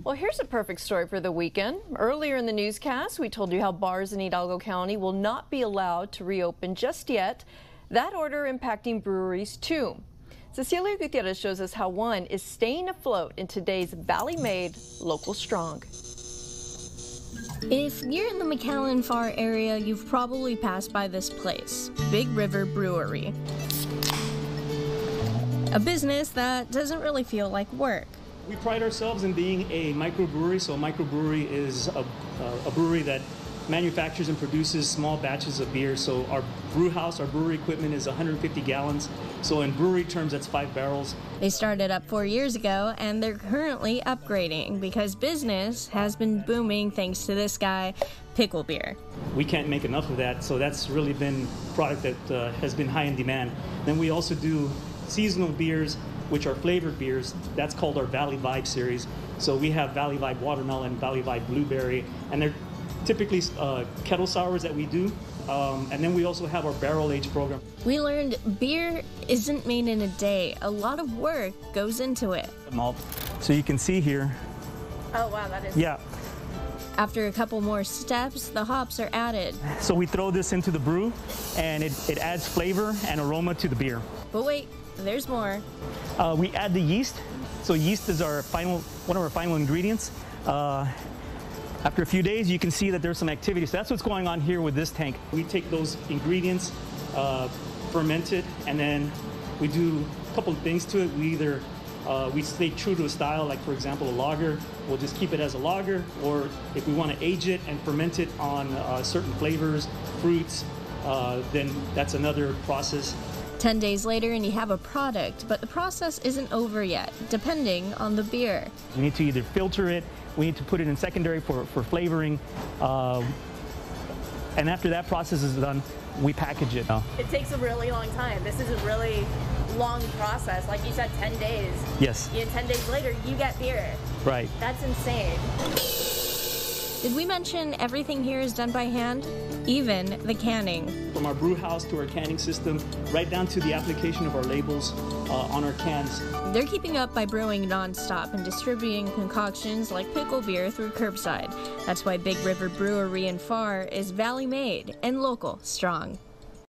Well, here's a perfect story for the weekend. Earlier in the newscast, we told you how bars in Hidalgo County will not be allowed to reopen just yet. That order impacting breweries too. Cecilia Gutierrez shows us how one is staying afloat in today's Valley-made local strong. If you're in the McAllen Far area, you've probably passed by this place, Big River Brewery. A business that doesn't really feel like work. We pride ourselves in being a microbrewery. So a microbrewery is a brewery that manufactures and produces small batches of beer. So our brew house, our brewery equipment is 150 gallons. So in brewery terms, that's 5 barrels. They started up 4 years ago, and they're currently upgrading because business has been booming thanks to this guy, pickle beer. We can't make enough of that, so that's really been a product that has been high in demand. Then we also do seasonal beers, which are flavored beers. That's called our Valley Vibe series. So we have Valley Vibe Watermelon, Valley Vibe Blueberry, and they're typically kettle sours that we do. And then we also have our barrel age program. We learned beer isn't made in a day. A lot of work goes into it. Malt. So you can see here. Oh, wow, that is... Yeah. After a couple more steps, the hops are added. So we throw this into the brew, and it adds flavor and aroma to the beer. But wait, there's more. We add the yeast. So yeast is one of our final ingredients. After a few days, you can see that there's some activity. So that's what's going on here with this tank. We take those ingredients, ferment it, and then we do a couple of things to it. We stay true to a style, like for example, a lager. We'll just keep it as a lager, or if we want to age it and ferment it on certain flavors, fruits, then that's another process. 10 days later and you have a product, but the process isn't over yet, depending on the beer. We need to either filter it, we need to put it in secondary for flavoring, and after that process is done, we package it. It takes a really long time. This is a really long process. Like you said, 10 days. Yes. 10 days later, you get beer. Right. That's insane. Did we mention everything here is done by hand? Even the canning. From our brew house to our canning system, right down to the application of our labels on our cans. They're keeping up by brewing nonstop and distributing concoctions like pickle beer through curbside. That's why Big River Brewery in Far is Valley made and local strong.